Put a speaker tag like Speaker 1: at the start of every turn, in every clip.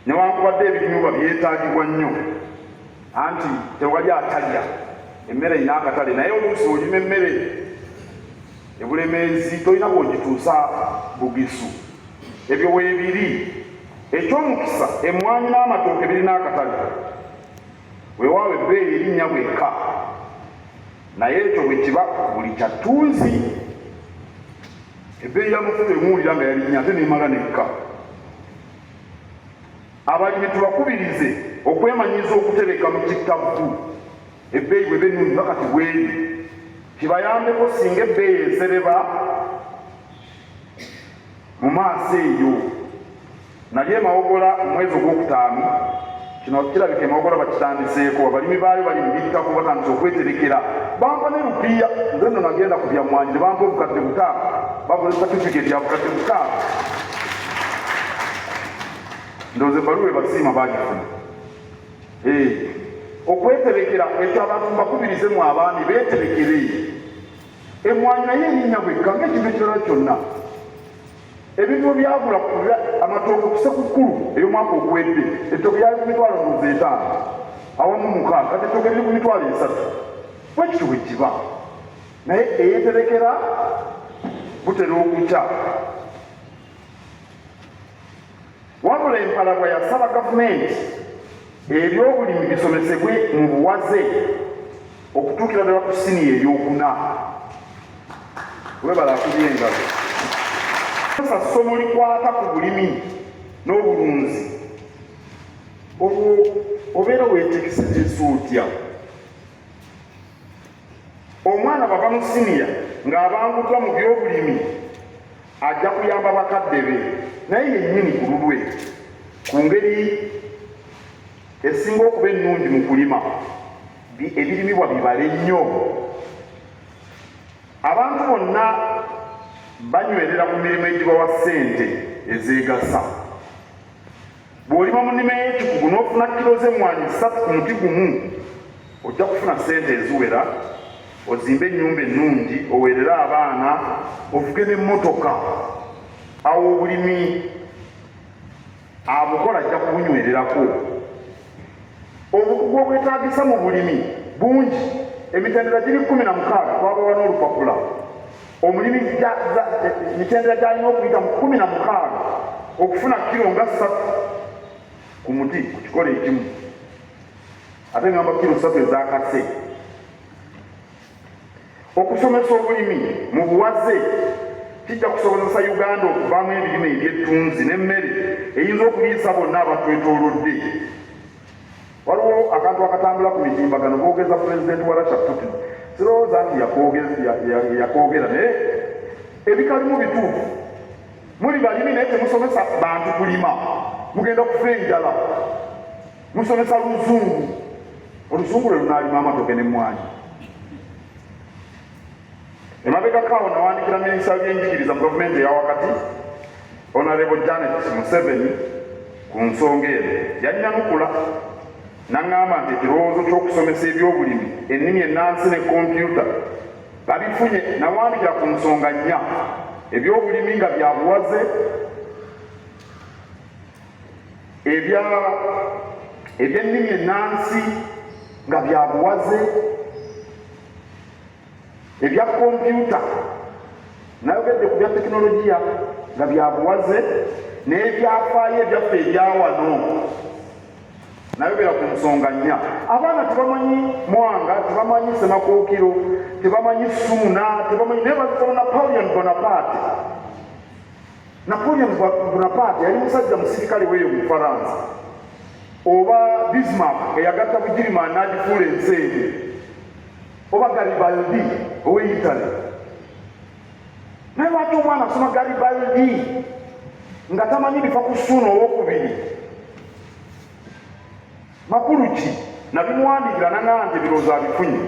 Speaker 1: newankubadde ebinyuba byetaagibwa nnyo anti tewali atalya emmere ina akatale naye oluusi olima emmere ebulemeezi tolina bwogituusa bugisu ebyo weebiri ekyomukisa emmwanyi n'amatooke birina akatale weewaawo ebbeeyi erinnya bwekka naye ekyo bwe kiba buli kyattunzi ebbeeyi y'amafuta emuwulira nga yalinnya ate neemala nekka abalimi tubakubirize okwemanyiza okutereka mu kittavu ebbeeyi bwe bennungi bakati bweri kibayambeko singa ebbeeyi esereba mu maaso eyo nali emawogola omwezi ogwokutaano kino kirabika emawogola bakitandiseeko abalimi baayo bali mubittako batandise okweterekera bampa ne lupiiya nze nno nagenda ku byammwanyi ne bampa obukadde butaaga babula satifiketi ya bukadde butaaga ndowooza ebbaluwa ebasiima baagifuna okweterekera ekyo abantu mbakubirizemu abaami beeterekere emmwanyi naye erinnya bwekka ng'ekintu ekirala kyonna ebintu byagula amatooke ku sekukkulu ey'omwaka oguwedde ettooke lyali ku mitwalo 5 awamu 6 kati ettooke liri ku mitwalo 3 bwekityo bwe kiba naye eyeeterekera butera okukya wabula empalabwa yasaba gavumenti ebyobulimi bisomesebwe mu buwaze okutuukira ddala ku siniya ey'okuna webala akubye engalo ssomo likwata ku bulimi n'obulunzi olwo obeera weetekesezesa otya omwana bava mu siniya ng'abangutwa mu byobulimi ajja kuyamba bakadde be naye yennyini ku lulwe ku ngeri esinga okuba ennungi mu kulima ebirimibwa bibale nnyo abantu bonna banywerera ku mirimu egibawa ssente ezeegasa bw'olima mu nnima y'ekikugu n'ofuna kilo z'emmwanyi 3 ku muti gumu ojja kufuna ssente eziwera ozimbe ennyumba ennungi oweerere abaana ovuge n'emmotoka awo obulimi abukola ajja kubunywererako obukugu obwetaagisa mu bulimi bungi emitendera giri 16 twabawa n'olupapula omulimi emitendera gyalina okuyita mu 16 okufuna kilo nga 3 ku muti ku kikola ekimu ate ngamba kilo 3 ezakase okusomesa obulimi mu buwaze kijja kusobozesa Uganda okuvaamu ebirime ebyettunzi n'emmere eyinza okuliisa bonna abatwetoolodde waliwo akantu akatambula ku mitimbagano boogeza pulezidenti wa Russia Putin sirowooza nti yakoogera naye ebikalimu bituufu muli balimi naye temusomesa bantu kulima mugenda kufa enjala musomesa luzungu oluzungu lwe lunaalima amatoke n'emmwanyi emabegakaawo nawandikira minisita w'ebyenjigiriza mu gavumenti eyawakati Honorable Janet Museveni ku nsonga eno yannyanukula n'aŋŋamba nti ekirowoozo ky'okusomesa ebyobulimi ennimi ennansi ne kompyuta babifunye nawandikira ku nsonga 4 ebyobulimi nga bya buwaze ebyennimi ennansi nga bya buwaze ebya kompyuta nayogedde ku bya tekinologiya nga bya buwaze n'ebyafaayo ebyaffe ebyawano nayogera ku nsonga 4 abaana tebamanyi mwanga tebamanyi semakookiro tebamanyi suuna tebamanyi naye bazitola Napoleon Bonaparte yali musajja musirikale weeyo mu Faransa oba Bismarck eyagatta Bugirimaani n'agifuula enseene oba Garibaldi ow'Italy naye lwaki omwana asoma Garibaldi nga tamanyi bifa ku suuna owokubiri makulu ki nabimuwandiikira naŋŋamba nti ebirowoozo abifunye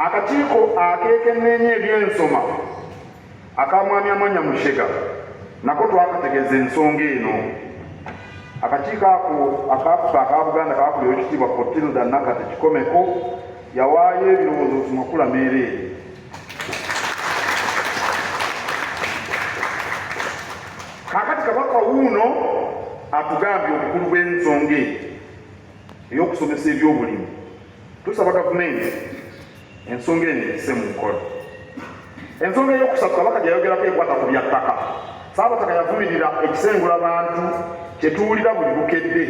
Speaker 1: akakiiko akeekenneenye ebyensoma akamwami Amanya Mushega nako twakategeeza ensonga eno akakiiko ako akafuka aka Buganda kakulira ekitiibwa Kotilda Nakate Kikomeko yawaayo ebirowoozo Sumakula Meereere kakati kabaka wuuno atugambye obukulu bw'ensonga ey'okusomesa ebyobulimi. Tusaba gavumenti ensonga eno ekise mu nkola. Ensonga ey'okusatu kabaka gyayogerako ekwata ku bya ttaka. Saabataka yavumirira ekisengula abantu kyetuwulira buli bukedde.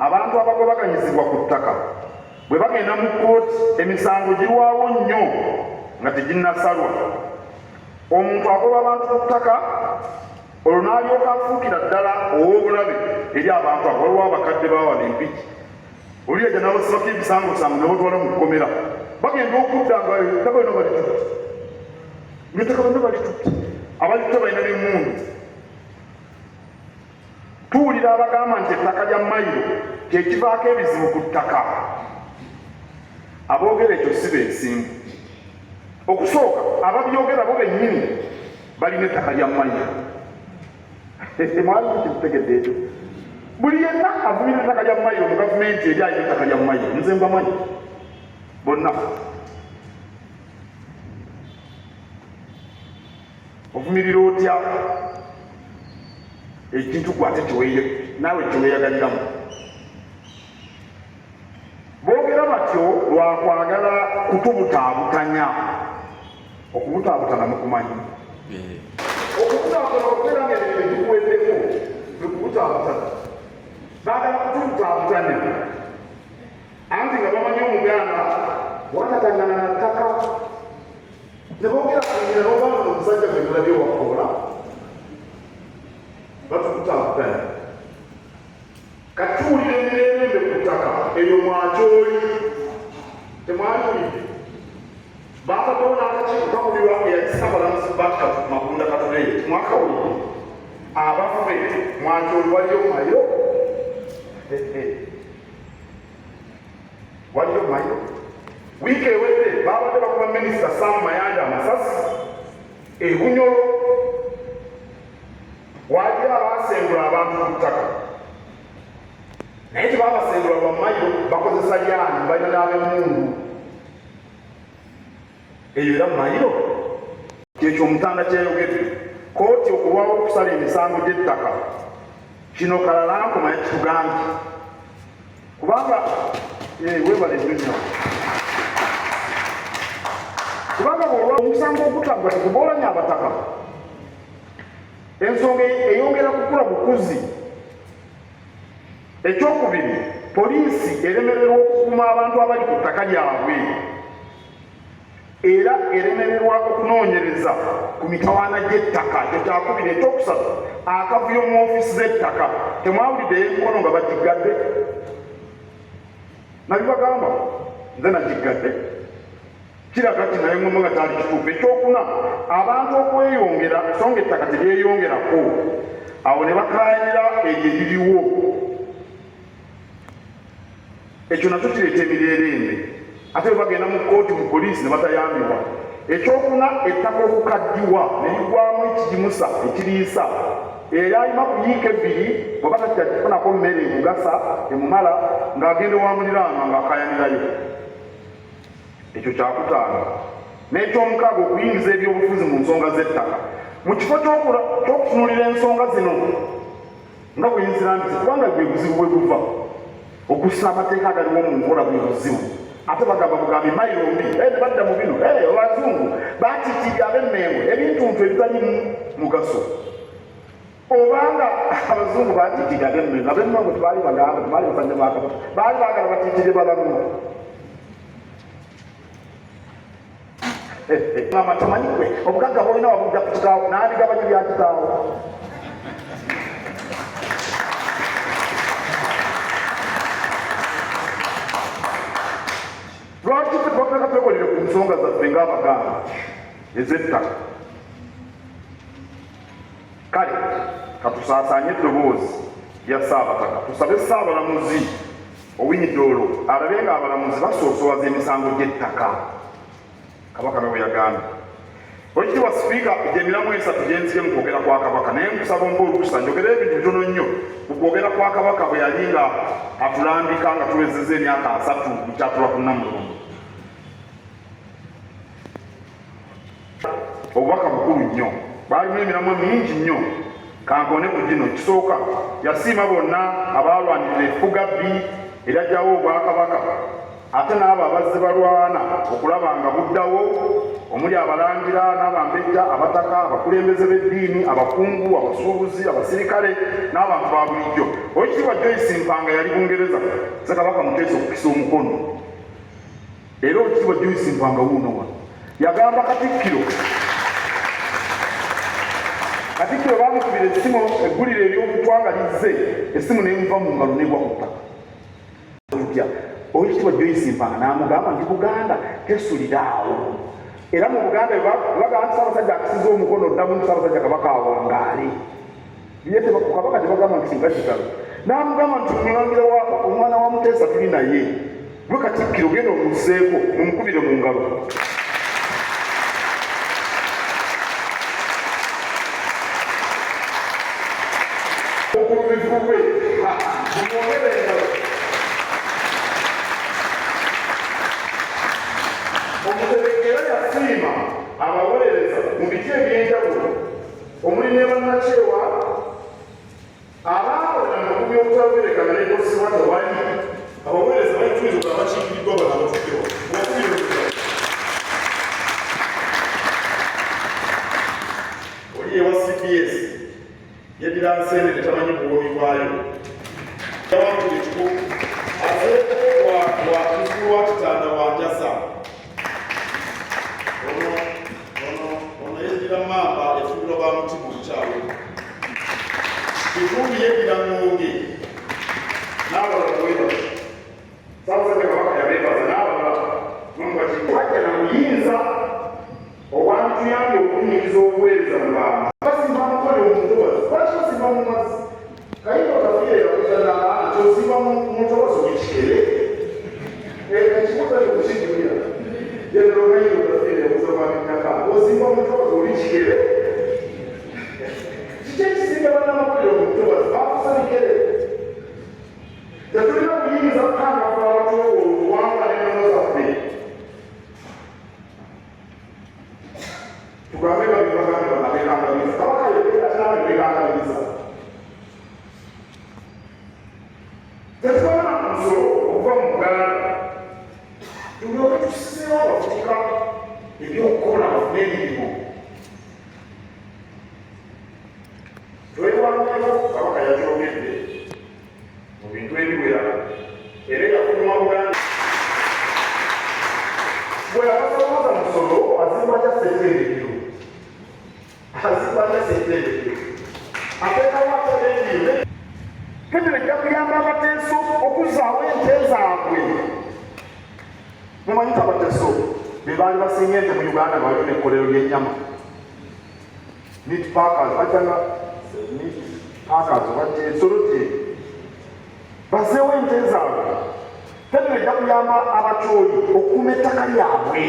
Speaker 1: Abantu abagobaganyizibwa ku ttaka bwe bagenda mu kkooti emisango girwawo nnyo nga teginnasalwa. Omuntu agoba abantu ku ttaka olwo n'alyoka afuukira ddala ow'obulabe eri abantu abo. Waliwo abakadde bawala empiki oli yajja n'abasibako ebisango kyangu ne batwala mu kkomera bagenda okudda nga ettaka lino balitutte ng'ettaka lino balitutte abalitutte balina n'emmundu. Tuwulira abagamba nti ettaka lya mayiro kyekivaako ebizibu ku ttaka. Aboogera ekyo si bensimbu. Okusooka ababyogera bo bennyini balina ettaka lya mayiro. Mwali mukitegedde ekyo. Buli yenna avumira ettaka lya mayiro mu gavumenti eri alina ettaka lya mayiro. Nze mbamanyi bonna. Ovumirira otya ekintu kwate naawe kyeweeyagaliramu? Boogera batyo lwakwagala kutubutaabutanya. Okubutaabutana mukumanyi. Okubutaabutana okubeera ng'ebintu ebikuweddeko bikubutaabutana. Baagala kutubutaabutanya anti nga bamanyi Omuganda wakatangana na ttaka. Ne boogera kunyina n'obanga omusajja gwe tulabye wakoola batukutaabutanya. Katuwulira emirembe ku ttaka eyo mwakyoli temwaliwulidde. Baakatowo n'akakiiko kakulirwa eyakisabalamuzi Makunda Katuleyo mwakawulidde. Abafe mwakyoli waliyo mayo waliyo mayo. Wiiki ewedde baabadde bakuba minisita Sam Mayanja amasasi e Bunyoro. Waali abaasengula abantu ku ttaka naye tebabasengula lwa mayiro bakozesa lyanyi balina n'ab'emmundu. Eyo era mayiro kyekyo Omutanda kyeyogedde. Kooti okulwawo okusala emisango gy'ettaka kino Kalalankoma yakitugambye kubanga weebale nnyo kubanga bwolwa omusango ogutagwa tekuboolanya abataka. Ensonga eyongera kukula bukuzi. Ekyokubiri, poliisi eremererwa okukuuma abantu abali ku ttaka lyabwe era eremererwa okunoonyereza ku mitawaana gy'ettaka. Ekyo kyakubiri. Ekyokusatu, akavuyo mu ofiisi z'ettaka. Temwawuliddeyo emikono nga bagiggadde? Nabibagamba nze nagiggadde. Kiraga ti naye ngomba nga kyali kituufu. Ekyokuna, abantu okweyongera so nga ettaka teryeyongerako awo ne bakaayira eryo eririwo. Ekyo nakyo kireeta emirerembe. Ate bwe bagenda mu kkooti mu poliisi ne batayambibwa. Ekyokuna, ettaka okukaddiwa ne ligwamu ekigimusa ekiriisa era alina kuyiika ebbiri bwe batajja kifunako mmere emugasa emumala ng'agenda ewa muliraanwa ng'akayanirayo. Ekyo kyakutaano. N'ekyomukaaga, okuyingiza ebyobufuzi mu nsonga z'ettaka. Mu kifo ky'okutunuulira ensonga zino nga bwe nzira nti kubanga gwe buzibu bwe buva okussa amateeka agaliwo mu nkola bwe buzibu. Ate bagamba bugambi mayiro mbi badda mu bino abazungu baatiitirira ab'emmengo ebintuntu ebitalimu mugaso. Obanga abazungu baatiitirira ab'emmengo, ab'emmengo tebaali bagamba tebaali basajja bakabaka, baali baagala batiitire balamu. Tamanyi gwe obugagga bwolina wabudda ku kitaawo n'abigabanya bya kitaawo. Lwaki ffe twakaka twekolere ku nsonga zaffe ng'Abaganda ez'ettaka? Kale katusaasaanye eddoboozi lya Ssaabataka, tusabe Ssaabalamuzi Owinyidoolo alabe ng'abalamuzi basoosowaza emisango gy'ettaka. Kabaka bwe yagambye. Oweekitiibwa Sipiika, gy'emiramu esatu gye nzije mu kwogera kwa Kabaka, naye nkusaba mpa olukusa njogera ebintu bitono nnyo mu kwogera kwa Kabaka bwe yali nga atulambika nga tuwezezza emyaka 3 bukyatula ku Namulondo. Obubaka bukulu nnyo, baalimu emiramu mingi nnyo kankone ku gino kisooka yasiima bonna abalwanirira effugabbi erajjawo obwakabaka ate n'abo abazze balwana okulaba nga buddawo omuli abalangira n'abambejja abataka abakulembeze b'eddiini abakungu abasuubuzi abasirikale n'abantu ba bulijjo oweekitiibwa Joyce Mpanga yali Bungereza Ssekabaka Muteesa okukisa omukono era oweekitiibwa Joyce Mpanga wuuno wano yagamba Katikkiro bamukubira essimu eggulire ery'okutwangalizze essimu nemuva mu ngalo negwa ku ttaka oweekitiibwa Joyce Mpanga n'amugamba nti Buganda tesuliraawo era mu Buganda bagamba nti Ssaabasajja akisiza omukono oddamu nti Ssaabasajja Kabaka awangaale ye ku Kabaka tebagamba nti singa kitalo n'amugamba nti omulangira omwana wa Muteesa tuli naye gwe Katikkiro genda omusseeko mumukubire mu ngalo okulubivuwe mumwogere engalo Museveni era yasiima abaweereza mu biti ebyenjawulo omuli ne bannakyewa abaakola nakumi obutaberekana nekosebwa tewali abaweereza bayituyinza nga bakiikiriddwa bano abatuddewa oli ewa CPS yeddira nsende tetamanyi buwomi bwayo yawakuliku azeeko wakuzulu wa kitanda wanjasa ono yeddira mamba efuula ba mutima omukyawe kivumbi yeddira ngonge n'abalala bweba Ssaabasajja Kabaka yabeebaza n'abalala wajja na buyinza obwantuyambye okunyingiza obuweereza mu bantu basimba mukole omutobazi lwaki basimba mu mazzi kayingo kafiire yakuzana nti osimba mu mutobazi ogekikere ekibuuzo ekikukijulira General Kayingo kafiire yakuza baminyaka osimba mu mutobazi oli kikere kiki ekisinga bannamakolero mu mutobazi bakusa bikere tetulina buyinza kukangafula abatuwo oluwanga n'ennono zaffe tugambe babibagambe banabekangamiza Kabaka yebekangamiza tetubona musolo okuva mu Buganda tulyoke tusizeewo abavubuka ebyokukola bafune emirimu twewangayo Kabaka yakyogedde mu bintu ebiwera era yafunwa Buganda bwe yakasolooza musolo azimba kya Settendekero ateekawo aterendiire Kenya ejja kuyamba abateeso okuzzaawo ente zaabwe mumanyi abateeso be baali basinga ente mu Uganda baliwo n'ekkolero ly'ennyama meat packers bajjanga meat packers bajja ensolo gye bazeewo ente zaabwe Kenya ejja kuyamba abakyoli okukuuma ettaka lyabwe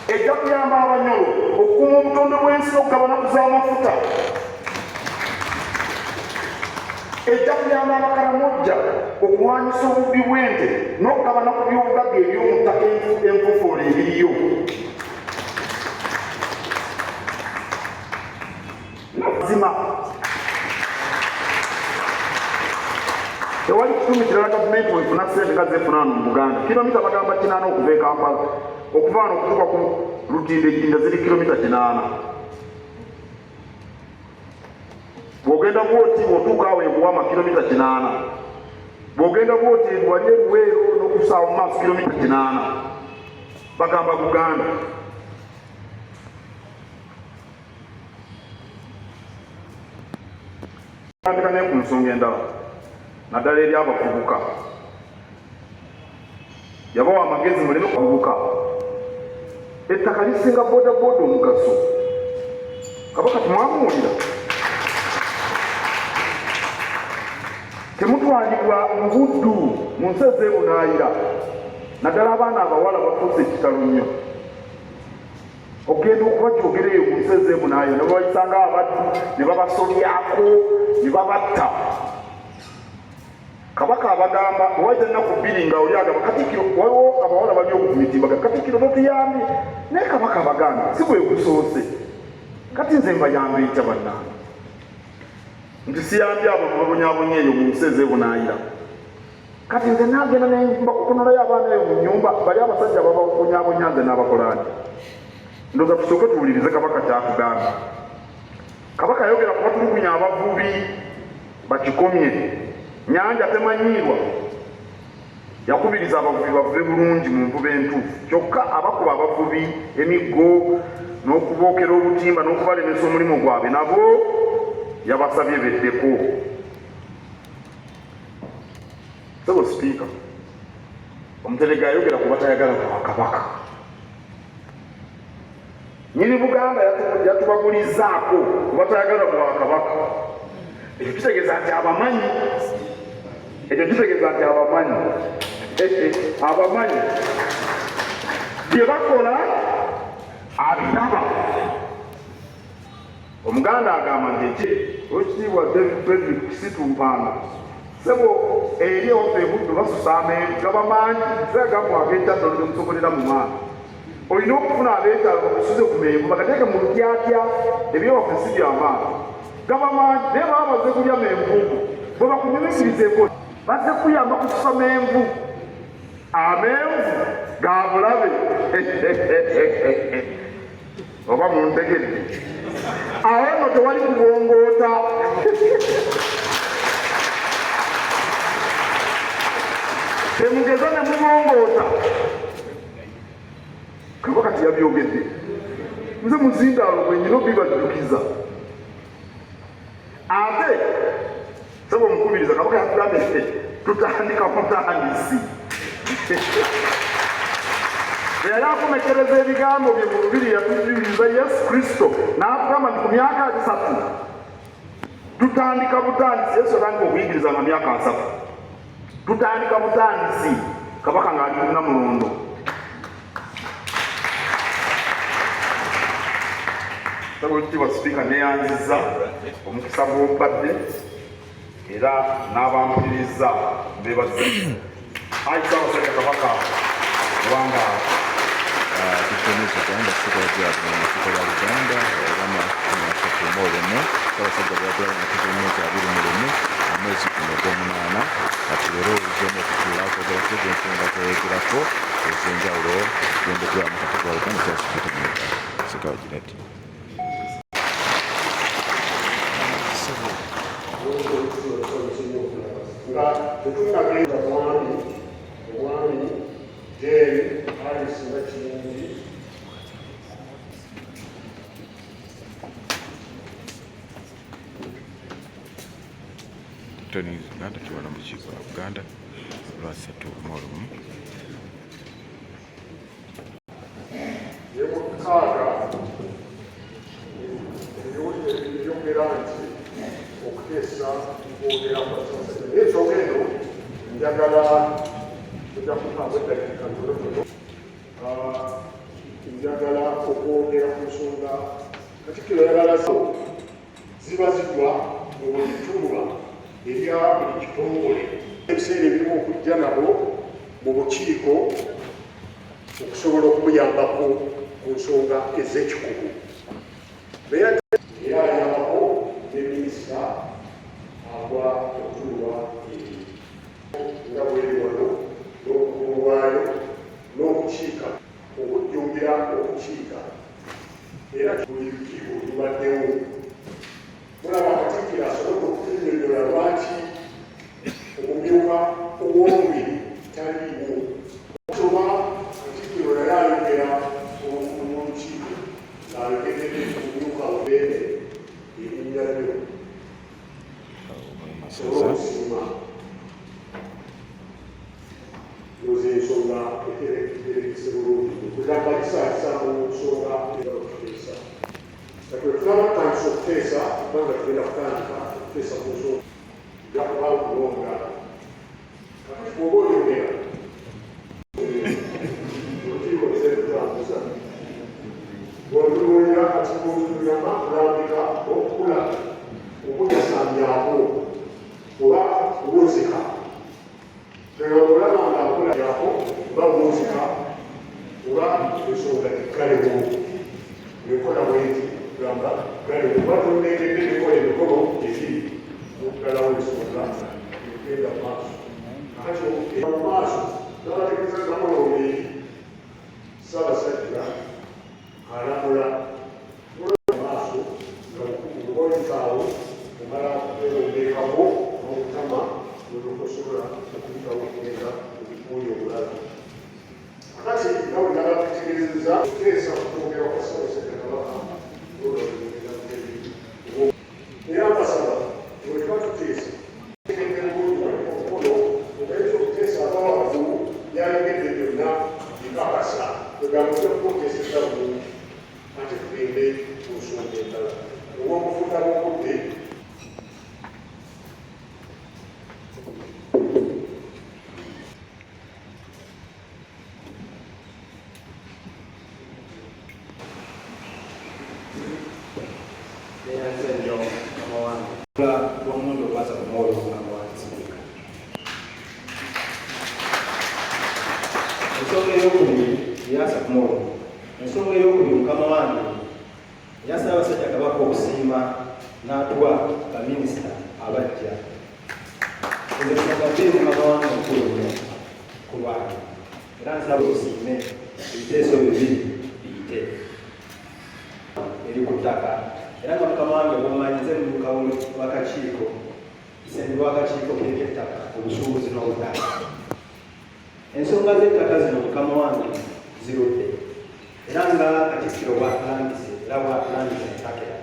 Speaker 1: ejja kuyamba abanyolo okukuuma obutonde bw'ensi n'okugabana ku z'amafuta ejja kuyamba abakalamojja okulwanyisa obubbi bw'ente n'okugabana ku byobugagga eby'omu ttaka enfufuula ebiriyo mazima tewali kitundu kirala gavumenti wefuna ssente nga zeefuna wano mu Buganda kilomita bagamba 8 okuva e Kampala okuva wano okutuuka ku Lutindejjinja ziri kilomita 8 bw'ogenda bwoti bw'otuuka awo ebuwama kilomita 8 bw'ogenda bwoti wali eruweero n'okusaawa mu maaso kilomita 8 bagamba Buganda tandika naye ku nsonga endala naddala eri abavubuka yabawa amagezi muleme kuvubuka ettaka lisinga bodaboda omugaso Kabaka temwamuwulira temutwalibwa mubuddu mu nsi ezeebunaayira naddala abaana abawala bafuuse ekitalo nnyo ogenda okubajjogereyo mu nsi ezeebunaayira ne babayisanga abaddu ne babasobyako ne babatta kabaka abagamba wajja ennaku bbiri nga oli agamba Katikkiro waliwo abawala bali okumitimbaga Katikkiro totuyambye naye kabaka abagamba si bwe gusoose kati nze mbayambe etya bannange nti siyambye abo babonyabonye eyo mu nsi ezeebunaayira kati nze nagenda nembakukonolayo abaana eyo mu nnyumba bali abasajja bababonyabonya nze n'abakolani ndoza tusooke tuwulirize kabaka kyakugamba kabaka yayogera ku batulugunya abavubi bakikomye nyanja temanyiirwa yakubiriza abavubi bavube bulungi mu nvuba entuufu kyokka abakuba abavubi emiggo n'okubookera obutimba n'okubalemesa omulimu gwabwe nabo yabasabye beddeko. Sebo sipiika omuterega yayogera ku batayagala kwa kabaka nyini Buganda yatubagulizaako ku batayagala kwa kabaka ekyo kitegeeza nti abamanyi abamanyi bye bakola abiraba. Omuganda agamba nti ekitiibwa David Kisitumpanga sebo eri ofe buddu basusa amenvu gaba mangi zagamba ageekyadde olumusobolera mu maana olina okufuna abeekyalo bakusuze ku menvu bagateeke mu lutyatya ebyewaffe si byamaana gaba mangi naye baba bazze kulya menvugo bwe bakunyumikirizeeko bazze kuyamba kususa menvu amenvu ga bulabe oba muntegedde awo nno tewali kubongoota temugeza ne mubongoota kabaka tiyabyogedde nze muzindaalo bwenyina obibaddukiza ate saba omukubiriza kabaka yatugambe tutandika mutandisi yali akomekereza ebigambo bye mu lubiri yatujuliza Yesu Kristo n'atugamba nti ku myaka 3 tutandika butandisi. Yesu yatandika okuyigiriza nga myaka 3 tutandika butandisi kabaka ng'ali kulina mulondo. Sabo ekitiibwa sipiika neyanziza omukisa gw'obadde era n'abampuliriza beebaza ayisa abasajja kabaka kubanga
Speaker 2: Uganda sikola byabwe nasikola Buganda obama nasikola olemo abasajja byabwe nakizomuza abiri mu lumu amezi kumugomana ati lero uzomo kutulako bwakuje nsonga kwegirako ezenjawulo gende kwa mukataba wa Uganda cyasukite sikola jineti
Speaker 3: nga tetunagenda omwami jeeri alisinga kirungi
Speaker 2: Tony Uganda kiwala mu Lukiiko lwa Buganda lwa 3 Mulumu
Speaker 3: yemukaaga ebyogera nti okuteesa kwogera kwasasa ekyogendo njagala kujakukaabwe eddakiika ntonotono njagala okwogera ku nsonga Katikkiro yagalazo ziba zigwa mu buli kitundu erya buli kitongole ebiseera ebirimu okujja nabo mu bukiiko okusobola okumuyambako ku nsonga ez'ekikugu era ayambako ne minisita agwa okutuulwa nga bweri wano n'okukulwayo n'okukiika okujjumbira okukiika era buli lukiiko lubaddewo mulaba Katikkiro asobodde okutunyonnyola lwaki omumyuka ow'omubiri taliiwo okusoba Katikkiro yali ayogera mu lukiiko ng'ayogerere omumyuka obeere erinnya lyo asobola okusiima yoza ensonga eterekise bulungi okugamba kisaakisa mu nsonga ezaokuteesa kati tulaba tutandisa okuteesa kubanga tugenda kutandika okuteesa ku nsonga jakuba okulonga kati bwoba oyogera olukiiko kisetutambuza bwolulwera kati bwotuyamba kulambika okukula okujasambyako oba kuwozeka bawuzika oba ensonga ekkalewo nekola bwenti gamba galewo batondengedde nekola emikolo egiri okuggalawo ensonga egenda maaso akati mu maaso nabategeeza nakola olweri ssaabasajja alamula maaso nga mukolikaawo omala kwewombeekako n'obutama olwokusobola okuyitawo okugenda obukuuli obulala akati nga bwe nabakitegeezeza okuteesa okwogera kwa ssaabasajja kabaka era mbasaba bwe tuba tuteesa okuteesa abawavu byayogedde byonna bikakasa egambo okuteeseza bulungi ate tugende ku nsonga endala olw'okufunda bw'obudde
Speaker 4: ensonga ey'okubiri mukama wange yasaba abasajja kabaka okusiima n'atuwa baminisita abajja ensonga bbiri mukama wange omukulu nnyo ku lwange era nsaba osiime ebiteeso bibiri biyite eri ku ttaka era nga mukama wange bwomanyize muluka wakakiiko isembe lwakakiiko k'ettaka obusuubuzi n'obutaka ensonga z'ettaka zino mukama wange zirudde era nga katikkiro bw'atulangise era bw'atulangise entakera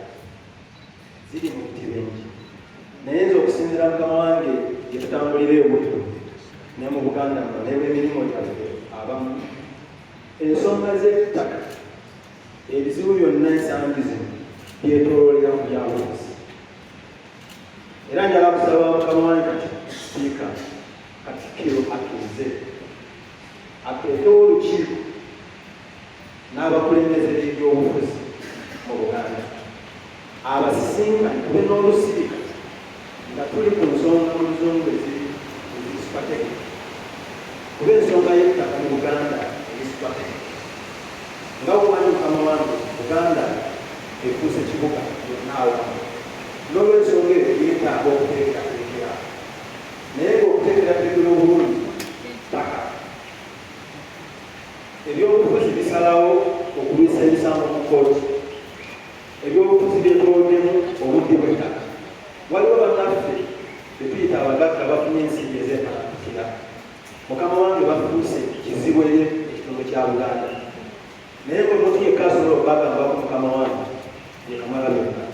Speaker 4: ziri mu biti bingi naye nze okusinziira mukama wange gye tutambulira ebuttu ne mu Buganda muno n'ebw'emirimu gyaffe abamu ensonga z'ettaka ebizibu byonna ensangi zino byetooloolera mu byabufuzi era njala kusaba mukama wange kati sipiika katikkiro atuuze ateekewo olukiiko n'abakulembeze b'ebyobufuzi mu Buganda abasisinkane tube n'olusirika nga tuli ku nsonga mu luzungu eziri strategic kuba ensonga y'ettaka mu Buganda eri strategic nga bwomanyi mukama wange Buganda efuuse kibuga yonna awamu n'olwensonga eyo yeetaaga okuteekerateekera naye ng'okuteekerateekera obulungi ttaka ebyobufuzi bisalawo okulwisa emisango mu kkooti ebyobufuzi byetooddemu obudde bw'ettaka waliwo bannaffe betuyita abagagga bafunye ensimbi ez'empalantikira mukama wange bafuuse kizibu eri ekitundu kya Buganda naye bwe muntu yekka asobola okubagambako mukama wange yekamala byonna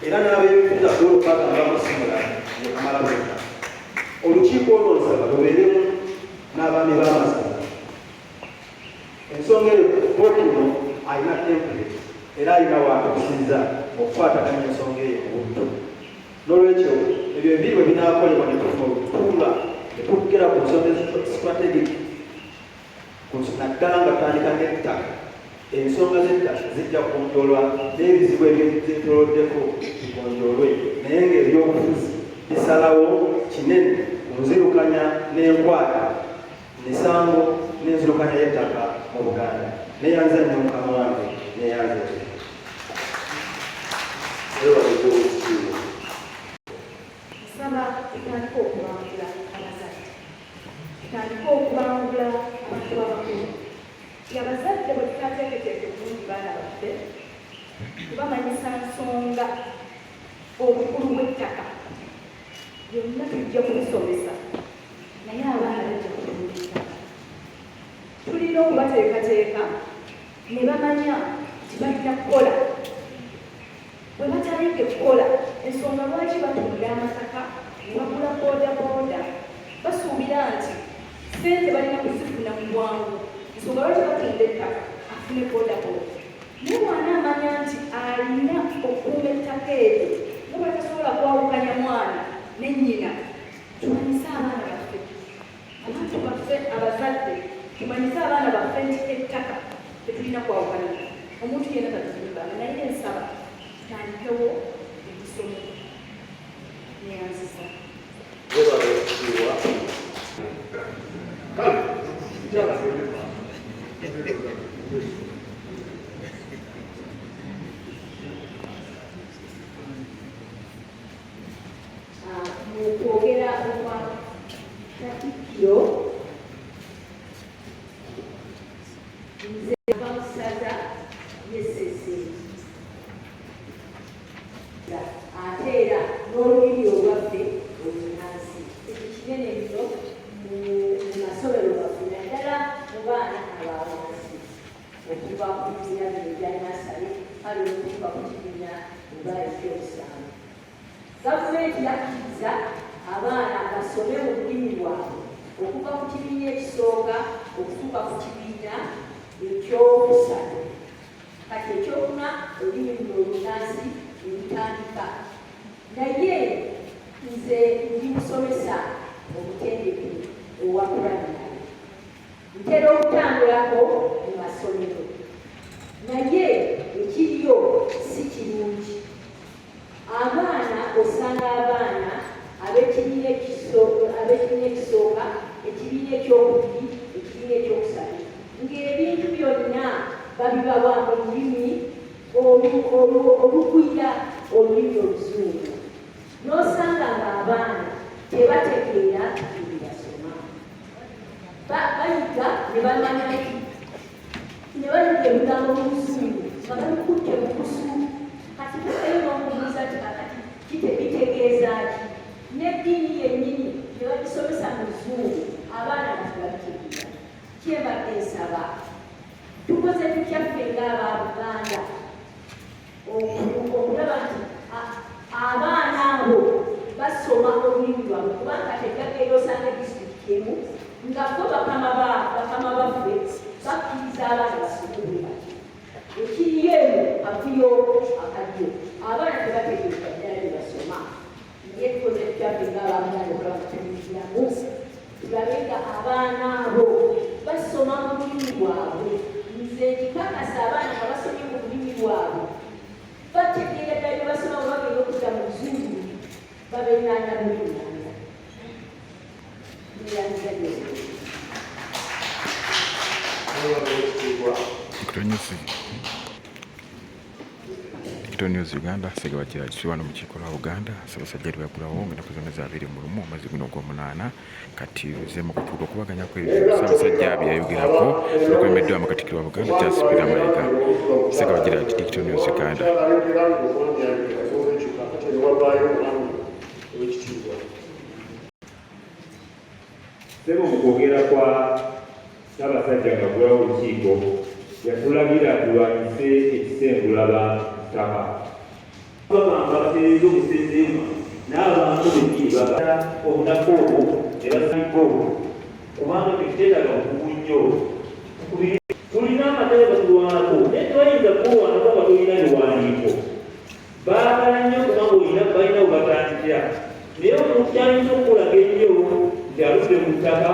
Speaker 4: era n'abeebifuza asobola okubagambako simula yekamala byonna olukiiko olwo nsaba lubeeremu n'abaami b'amasaza ensonga eyo botuno alina template era alina waatukusiza okukwataganya ensonga eyo obuttu n'olwekyo ebyo ebiri bwe binaakolebwa ne tufuna olutuula ne tugera ku nsonga strategic naddala nga tutandika n'ettaka ensonga z'ettaka zijja kugonjoolwa n'ebizibu ebyezetoloddeko bigonjoolwe naye ng'ebyobufuzi bisalawo kinene ku nzirukanya n'enkwata misango n'enzirukanya y'ettaka mu Buganda neyanza nnyo mukama wange neyanza
Speaker 5: nsaba tutandika okubangula abazadde tutandika okubangula abantu abakulu abazadde bwe tutateeketeeke bulungi baana baffe tubamanyisa nsonga obukulu bw'ettaka byonna tujja kubisomesa naye abaana bajja kutulika tulina okubateekateeka ne bamanya nti balina kukola bwe batalenge kukola ensonga lwaki batunda amasaka ne bagula boodabooda basuubira nti sente balina kuzifuna mu bwangu ensonga lwaki batunda ettaka afune boodabooda naye mwana amanya nti alina okukuuma ettaka eryo nga batasobola kwawukanya mwana ne nnyina tumanyise abaana baffe abantu baffe abazadde tumanyise abaana baffe nti ettaka tetulina kwawukana omuntu yenna tatuzimbaga naye ensaba tutandikewo ebisomo neyanzisa
Speaker 3: kale
Speaker 6: kuba ekyokusaana. Gavumenti yakkiriza abaana basome mu lulimi lwabwe okuva ku kibiina ekisooka okutuuka ku kibiina ekyokusatu. Kati ekyokuna olulimi luno olunazi nelutandika. Naye nze ndi musomesa omutendeke owa pulayimale, ntera okutambulako mu masomero, naye ekiriyo si kirungi. Abaana osanga abaana ab'ekibiina ekisooka, ekibiina ekyokubiri, ekibiina ekyokusatu, ng'ebintu byonna babibawa mu lulimi olugwira olulimi oluzungu. N'osanga ng'abaana tebategeera bye basoma. Bayiga ne bamanya ne bayiga ebigambo mu luzungu nga babikutte mu kusu. Kati tusayo n'okubuuza ti kakati bitegeeza ki? N'eddiini yennyini ne bagisomesa mu luzungu, abaana batebabitegeera. Kyembadde nsaba tukoze tukyaffe ng'aba Buganda okulaba nti abaana abo basoma olulimi lwabwe, kubanga tebyagenda osanga disitulikiti emu nga bo bakama baffe bakkiriza abaana basomere bati. Ekiriyo eno kavuyo akaliyo, abaana tebategeeza ddala bye basoma. Naye tukoze tukyaffe ng'aba Buganda okulaba tubiigiramu, tulabe nga abaana abo basoma mu lulimi lwabwe. Nze nkikakasa abaana nga basomye mu lulimi lwabwe bategeera ddala bye basoma bwe bagenda okudda mu luzungu babeeranga bulunanga.
Speaker 2: Digital News Uganda Segabakira kisiwana mu kiiko lwa Buganda Ssaabasajja lyagulawo ng'ennaku zonna za 21 omwezi guno ogw'omunaana. Kati luze mu kutuuka okubaganya Ssaabasajja bye yayogerako olukulembeddwamu Katikkiro wa Buganda Charles Peter Mayiga. Segabakira Digital News Uganda.
Speaker 7: Sebo mu kwogera kwa Ssaabasajja ng'agulawo olukiiko yatulagira tulwanyise ekisengula b'abataka. Bagamba batereeza omusenzeema n'abantu bekiiba obunaku obwo ne basanga obwo kubanga tekiteetaga bukugu nnyo. Tulina amateka gatulwanako naye tebayinza kulwanako nga tolina biwandiiko. Baagala nnyo kubanga balina webatandikira, naye omuntu kyayinza okukulaga ennyo nti aludde mu ttaka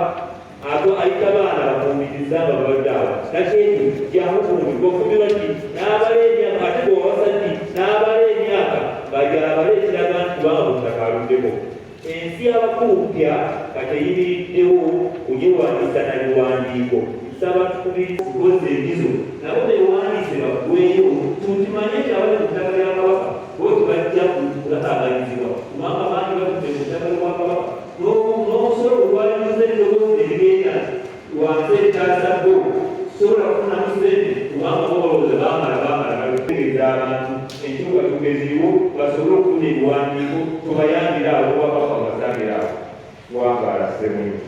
Speaker 7: ayita abaana bamuumiriza nga balwadde awo nakyendi jamukuumibwa okumirwa ki n'abala emyaka ate bwewasa ti n'abala emyaka bajabala ekiraga nti kubanga mu ttaka aluddeko. Ensi y'abakulu-pya kateyimiriddewo kugyewandisa na biwandiiko. Nsaba tukubiriza bozi ebizo nabo bewandiise baggweyo tukimanye nti abali mu ttaka lya Kabaka bo tebajja kulaaganyizibwa kubanga bangi batudde mu ttaka lya Kabaka n'omusolo olwalimuze ebirobozi ebigenda wansi ekitasa bo sobola kufunamu ssente kubanga bobalowooza baamala bategeeza abantu enkyukakyuka eziriwo basobole okufuna ebiwandiiko tubayambire abo Obwakabaka bubasambire awo. Wangala Ssemunyo.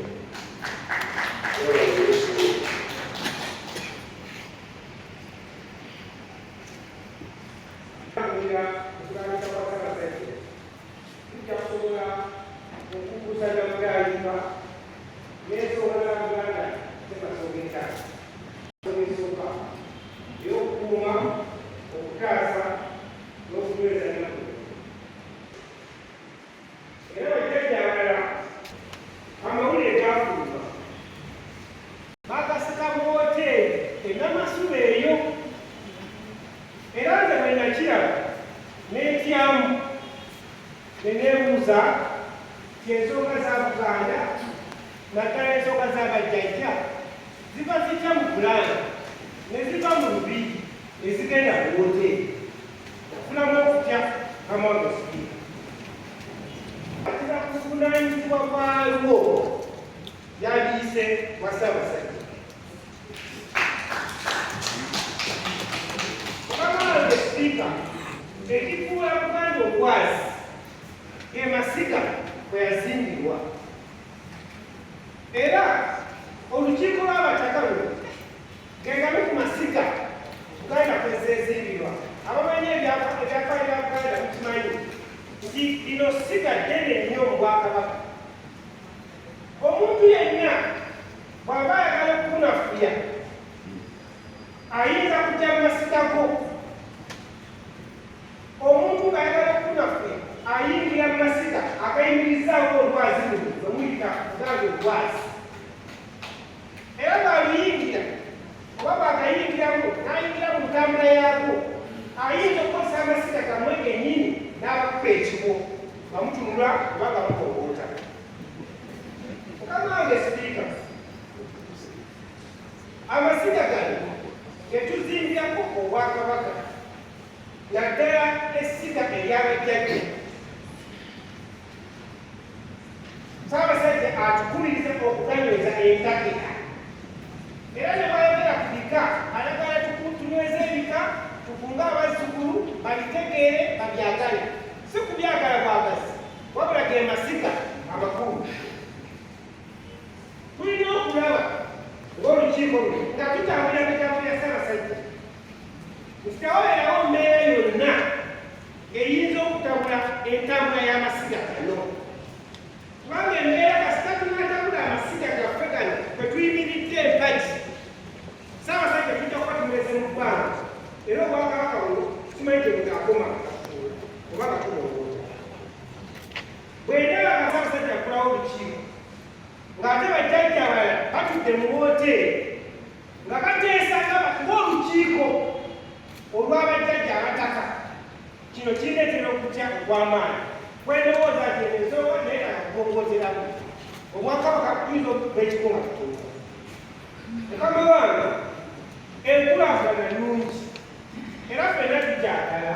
Speaker 8: neneebuuza kyensonga za Buganda naddala ensonga z'abajjajja ziba zitya mu Buganda ne ziba mu Lubiri ezigenda ku woteeri okufunamu okutya Kamwanga Sipiika. Atera ku buvunaanyizibwa bwaliwo yaliise wa Ssaabasajja. Kamwanga Sipiika ekifuula Buganda okwazi ge masiga kwe yazimbibwa era olukiiko lw'abataka luno gengabe ku masiga Buganda kwe zeezimbibwa. Abamanyi ebyafaayo bya Buganda amasiga gamwe gennyini n'abakuba ekibo bamutunula kubanga mukoboota. Mukama wange sipiika, amasiga gano getuzimbirako obwakabaka naddala essiga ery'abajjajja. Ssaabasajja atukubiriza okuganyweza entakera era ne bayogera ku bika ayagala tunyweze ebika tukunge abazzukulu babitegeere babyagale, si kubyagala bwagazi wabula ge masiga amakulu. Tulina okulaba ng'olukiiko luno nga tutambulira bigambo bya Ssaabasajja kitawoolerawo mbeera yonna eyinza okutabula entambula y'amasiga gano. Kubanga embeera kasita tunatambula amasiga gaffe gano kwe tuyimiridde empagi, Ssaabasajja tujja kuba tumeze mu bbanga era obwakabaka buno tumanyi tebutakoma oba katulowoota. Bwe ndaba nga Ssaabasajja akulawo olukiiko ng'ate bajjajja abalala batudde mu wooteri nga bateesa ng'olukiiko olw'abajjajja abataka, kino kireetera okutya okw'amaanyi. Kwendowooza nti ensonga naye akakugongooteramu obwakabaka tuyinza okuba ekikoma kituuka. Mukama wange enkulaakulana nnungi era ffenna tugyagala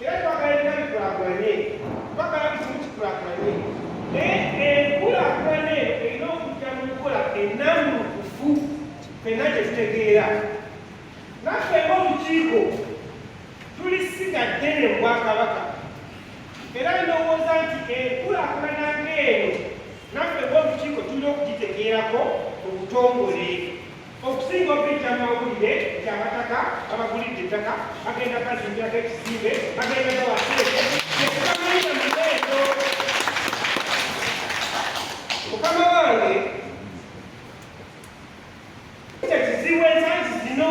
Speaker 8: era twagala ebika bikulaakulanye, twagala bikimu kikulaakulanye, naye enkulaakulana eyo erina okujja mu nkola ennambulukufu ffenna gye tutegeera. Naffe ng'olukiiko tuli siga ddene mu Bwakabaka era ndowooza nti enkulaakulana ng'eno naffe ng'olukiiko tulina okugitegeerako mu butongole okusinga okuyita mu mawulire nti abataka abagulidde ettaka bagenda kazimbirako ekizimbe bagenda gawateeke ekubamalira muleeto. Mukama wange kizibu ensangi zino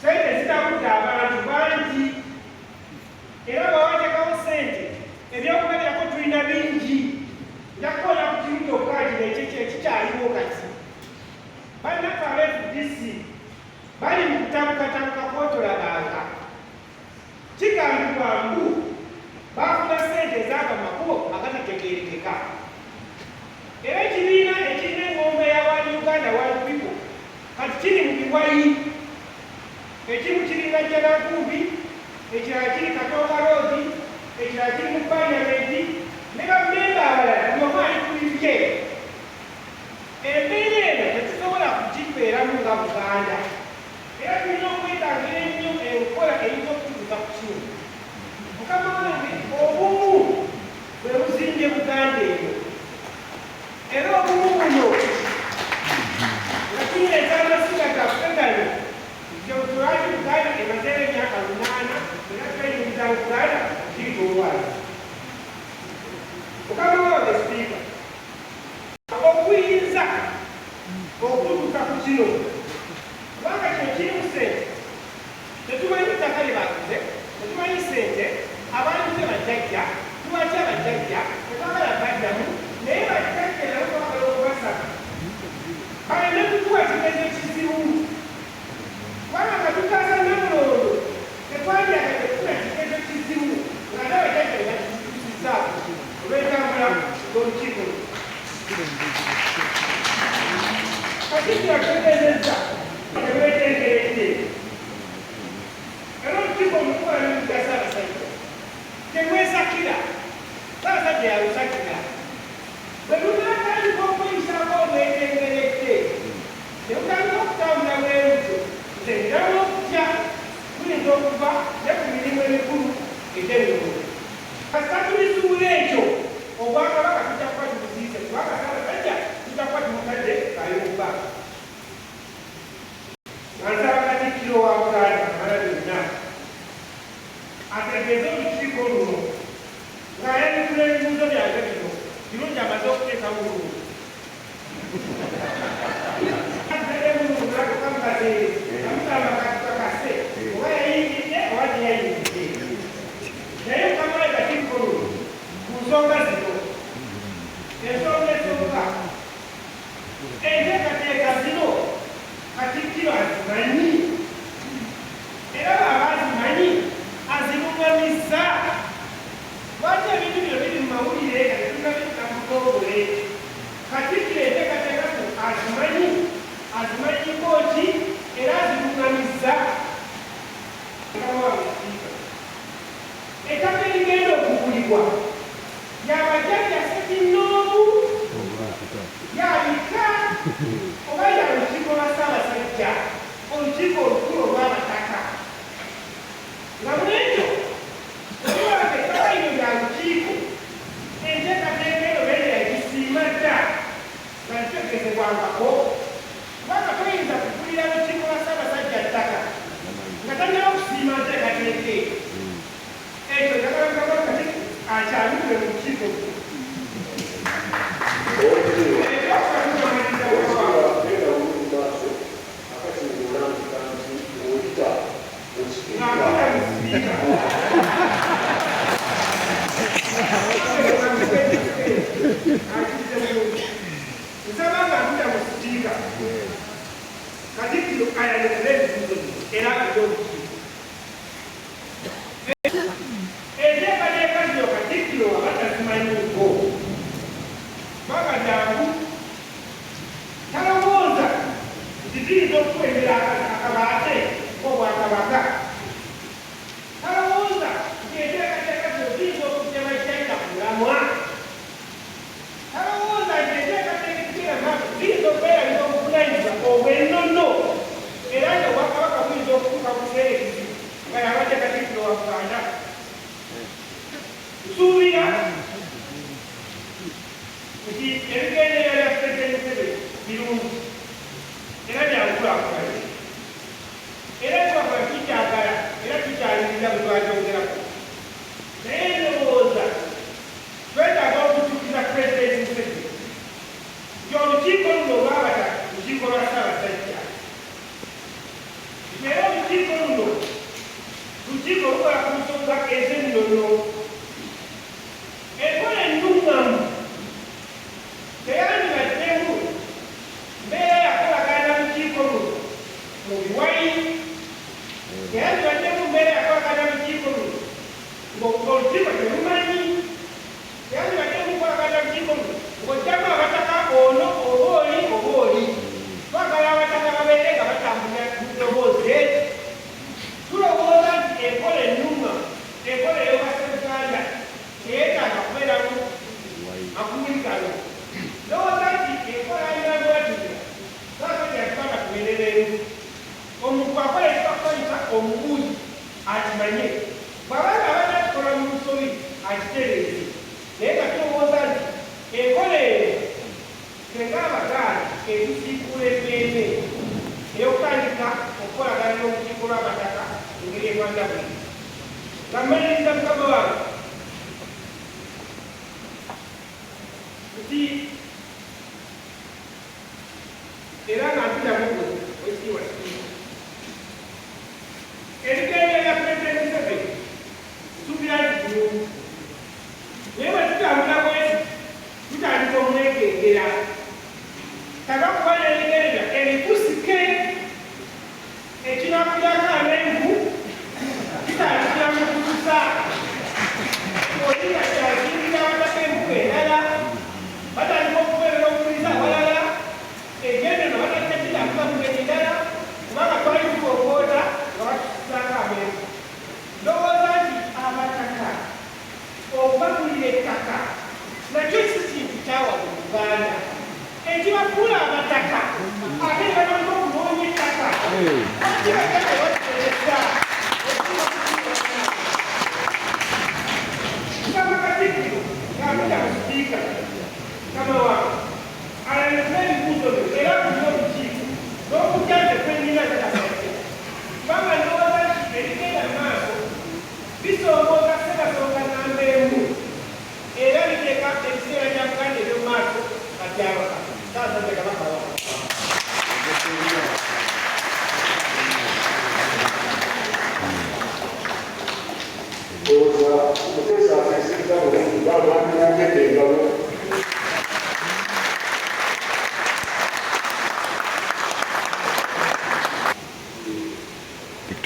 Speaker 8: sente zitabudde abantu bangi era bawateekawo sente ebyokulabirako tulina bingi. Njakukola ku kimu kyokka kino ekikyaliwo kati. Bannaffe aba-FDC bali mu kutabukatabuka kwotolabanga. Kigambibwa mbu baafuna sente ezaava mu makubo agatategeerekeka. Era ekibiina ekirina engombe y'awa Uganda wa Lukiiko kati kiri mu biwayi. Ekimu kirina Jjanankumbi, ekirala kiri Katonga Road, ekirala kiri mu Paalamenti ne bammemba abalala buli ali ku bibye. Embeera eno tetusobola kugibeeramu nga Buganda era tulina okwetangira ennyo enkola eyinza okutuuka ku kino. Mukama wange obumu bwe buzimbye Buganda eyo era obumu buno nga tuleeta amasiga gaffe gano lwaki Buganda emazeewo emyaka 8 era tweyingiza Buganda kirigowazi. Mukama wange sipiika, okuyinza okutuuka ku kino kubanga kino kirimu sente, tetumanyi ttaka lye baguze, tetumanyi sente abantuze bajjajja, tuwaki abajjajja tetwagala baddamu naye bajjajja nabo twagala okubasaka baleme kutuwa kigezo ekizibu. Kubanga nga tukaasa Namulondo tetwalyaga tekufuna kigezo kizibu nga n'abajjajja be bakituusizaako olw'entambula ng'olukiiko. Katikkiro ategeezezza ebwetengeredde era olukiiko omukuba n'emigga Ssaabasajja temwesakira. Ssaabasajja yalusakira bwe lunaatandika okuyisako obwetengeredde ne butandika okutambula bweruzo nze ndaba okutya tuyinza okuva ne ku mirimu emikulu egy'ennono. Kasita tulisuula ekyo Obwakabaka tujja kuba tubuziise kubanga Ssaabasajja tujja kuba tumutadde kayumba. Ansaba Katikkiro wa Buganda Kamalabyonna ategeeze olukiiko luno ng'ayanukula ebibuuzo byange bino birungi amaze okuteekamu luno. Amugamba kakase oba yayingidde oba teyayingidde. Naye Mukama we Katikkiro luno ku nsonga zino, ensonga esooka enteekateeka zino Katikkiro azimanyi era bw'aba azimanyi ettaka erigenda okugulibwa yabajjajja sekinoomu yabika oba ya lukiiko lwa ssaabasajja olukiiko olukulu olw'abataka nga mulekyo okiwaka ettaka lino lya lukiiko enteekateeka eno bene yagisiima dda nga ntegeezebwangako kubanga toyinza kugulira lukiiko lwa ssaabasajja ttaka nga talina okusiima nteekateeka ekyo njagala kati akyalire mu lukiiko nsabanga mpita mu sipiika Katikkiro ayalekera ebibuuzo era eby'olukiiko enteekateeka zino Katikkiro aba tazimanyiiko baga jangu talowooza nti ziyinza okukwendera akabaate k'obwakabaka talowooza nti enteekateeka zino ziyinza okugema ekyayita ku mulamwa talowooza nti enteekateeka zigenda maaso ziyinza okwerabira obuvunanyizibwa obw'ennono era nga obwakabaka buyinza okutuuka ku kiseera nga yabadde Katikkiro wa Buganda nsuubira nti ebigendererwa bya Pulezidenti Museveni birungi era byankulaakulanye era twakola tukyagala era tukyaliriza bwe twakyongerako naye ndowooza twetaaga okutuukiza Pulezidenti Museveni nti olukiiko luno olwabata lukiiko lwa ssaabasajja era olukiiko luno lukiiko lukola ku nsonga ez'ennono enkola ennungamu teyandibaddemu mbeera yakolagana lukiiko luno mu biwayi teyandibaddemu mbeera yakolagana lukiiko luno ng'olukiiko terumanyi teyandibaddemu kukolagana lukiiko luno ng'ojjamu abataka ono oba oli twagala abataka babeere nga batambulira mu ddoboozi tulowooza nti enkola ennungamu enkola ey'obasserukanda teyeetaaga kubeeramu akumulikano ndowooza nti enkola yinagwatulira saasajjatubanga tubeerereemu omuntu akola ekitakusanyusa omubuuyi akimanye bw'abanga abadde akikola mu lusobi akitereeze naye nga tulowooza nti enkola eyo senga abagaali etusiikula emmeeme ey'okutandika okukolagana n'olukiiko lw'abataka engeri erwanda buli nga mmaliriza mukama wange nti era nga mpitamu ekitiibwa kikiiko ebigendo bya Pulezidenti Museveni tusuubira nti bulungi naye bwe tutambula bweti tutandika omwegengera tagakuba n'ebigendo ebikusike ekinakulyako amenvu kitandikira mu kutusa olinga kyazingira abataka envuga endala batandika okubeerera okuliza awalala egendo no batandika kitandika mu ngeri ndala kubanga twali tukokoota nga batutusako amenvu ndowooza nti abataka okubagulira ettaka nakyo si kintu kyawa mu Buganda ekibafuula abataka ate ne batandika okunoonya ettaka kibagenda batulesa kama Katikkiro ng'akuja mu sipiika kama wange alalekera ebibuuzo byo era kulina olukiiko n'okujja nze kwenyina zetasaite kubanga ndowooza nti ebigenda maaso bisoomooza sebasonga namba emu era biteeka ebiseera bya Buganda eby'omu maaso katyabaka saasajja kabaka wa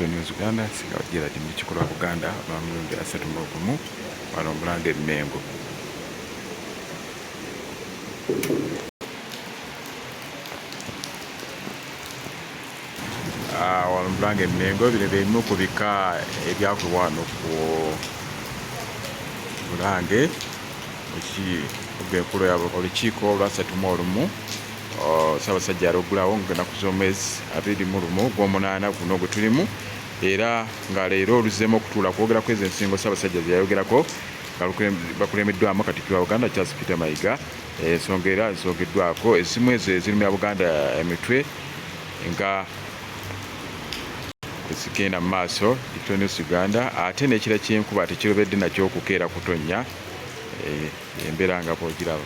Speaker 2: News Uganda singa bagira ati mu lukiiko lwa Buganda lw'omulundi 31 wano Mulanga Mmengo. Wano Mulanga Mmengo bino bimu ku bika ebyakolwa wano ku Bulange enkulu yabo olukiiko olwasatu mu olumu Ssaabasajja yaloggulawo ng'ennaku z'omwezi 21 gw'omunaana guno gwe tulimu, era nga leero oluzzeemu okutuula kwogerako ezo ensingo Ssaabasajja ze yayogerako nga bakulembeddwamu Katikkiro wa Buganda Charles Peter Mayiga. Ensonga era ezogeddwako ezimu ezo ezirimira Buganda emitwe nga zigenda mu maaso News Uganda, ate n'ekira ky'enkuba tekirobedde nakyo okukeera kutonnya embeera nga bw'ogiraba.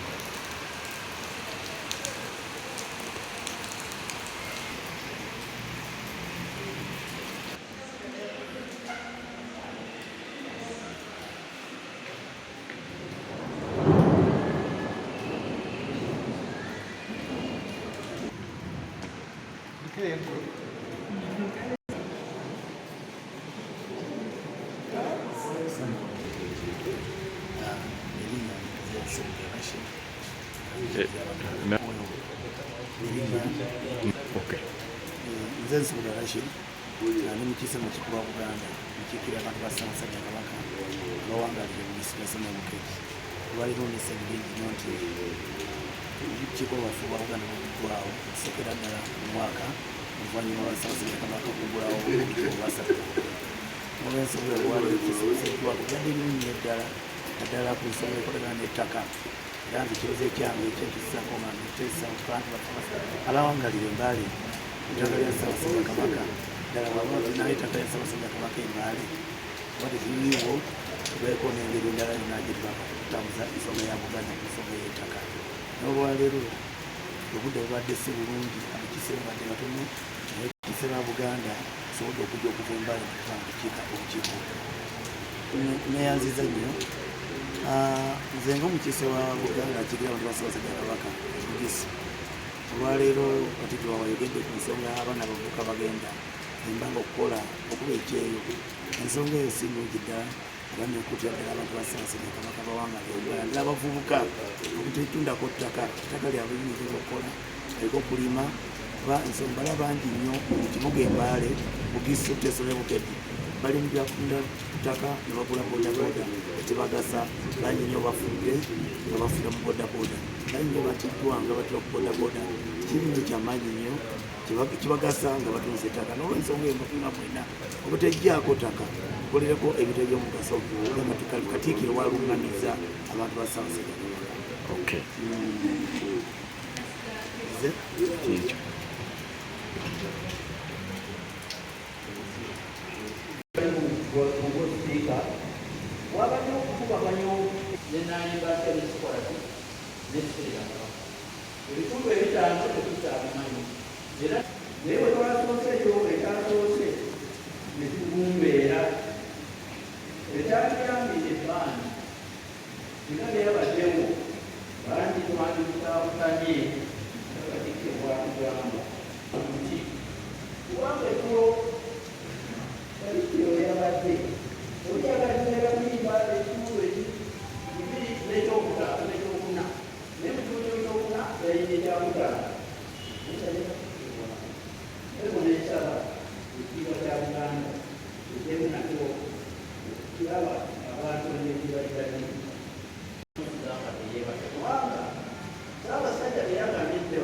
Speaker 9: Nze Nsibula Rashid ani mukiise mu kikulu wa Buganda mukiikirira abantu ba Ssaabasajja Kabaka abawangalire mu discourse n'Abakiise. Lwaliwo n'essebo lingi nnyo nti olukiiko lwaffe olwa Buganda luggwawo okusookera ddala mu mwaka oluvannyuma lwa Ssaabasajja Kabaka okuggulawo olukiiko olwasatu. Olw'ensonga olwaliwo kisoboseddwa kugenda erinnya eddala naddala ku nsonga ekolagana n'ettaka, era nti kirozo ekyange ekyenkisako nga nteesa okubantu abawangalire embaale ettaka lya Ssaabasajja Kabaka ddala bwaba naye ettaka lya Ssaabasajja Kabaka embaale oba tekiriiwo tubeeko n'engeri endala yonna gyetubaka okutambuza ensonga ya Buganda ku nsonga y'ettaka. N'olwaleero obudde bubadde si bulungi, abakiise babadde batono, naye abakiise ba Buganda sobodde okujja okuva embaale okuva mu obukiiko. Neeyanziza nnyo nze ng'omukiise wa Buganda akirira abantu ba Ssaabasajja Kabaka Bugisi. Olwaleero Katikkiro wayogedde ku nsonga abaana abavubuka bagenda embanga okukola okuba ekyeyo. Ensonga eyo si nnungi ddala era neekuutira ddala abantu ba Ssaabasajja Kabaka bawangalire Buganda ddala abavubuka okutetundako ttaka lyabwe liyinza okukola aliko okulima kuba ensonga bala bangi nnyo mu kibuga embaale Bugisi Obuteeso ne Bukedde bali mu byakunda ttaka ne bagula boodabooda ekibagasa bangi nnyo bafudde nga bafiira mu boodabooda, bangi nnyo batiddwa nga batira ku boodabooda. Kirinyo kyamaanyi nnyo kibagasa nga batunze ettaka. N'olwensonga nga mwena obutejjaako ttaka kukolereko ebintu eby'omugaso nga Katikkiro walunganiza abantu ba Ssaabasajja Kabaka.
Speaker 10: wabadde okukubaganya nenayimbaasa ebisikola nekikolera ebitundu ebitaano tekukyabimanyi era naye bwe twasooseeyo ekyasoose ne tugumbeera ekyatuyambire ebbandi era byabaddewo bangi twandikutaabutanye Katikkiro bwatugamba nti kubanga ekkulo Katikkiro yabadde olyagalira kuyimba ekitundu ekibiri n'ekyokutaano n'ekyokuna naye mu kitundu ekyokuna yayina ekyakutaano ebo n'ekisaba ekikiiko kya Buganda ekyemu nakyo kiraba abantu n'ekibalikani kubanga Ssaabasajja beyagambye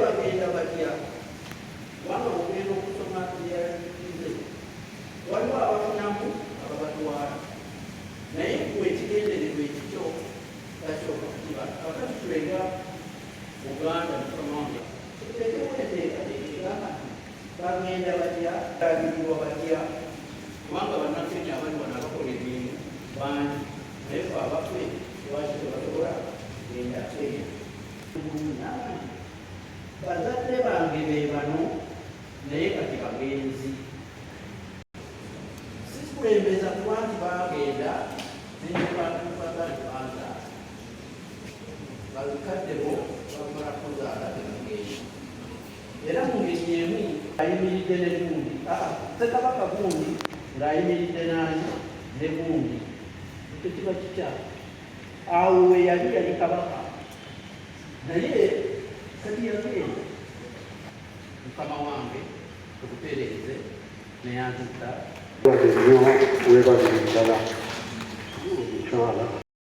Speaker 10: bagenda batya kubanga ogenda okusoma byakize waliwo abafunamu ababatwala naye wekigendererwa ekikyo tasooka kukiba kakati tulenga Buganda musomonge tekeweteekateekegamba bagenda batya agirirwa batya kubanga bannakenya abali wano abakola emirimu bangi naye fe abaffe lwaki tebasobola genda kenya bazadde bange be bano naye kati bagenzi sikulembeza kuba nti bagenda nebantubaganibanga babikaddebo bamala kuzaala tebagenda era mu ngeri emu ayimiridde ne gundi Ssekabaka gundi ng'ayimiridde nani ne gundi ekyo kiba kitya awo we yali kabaka naye kati yagenda mukama wange tukutereeze neyanzita
Speaker 3: nnyo weebazire ddala omukyala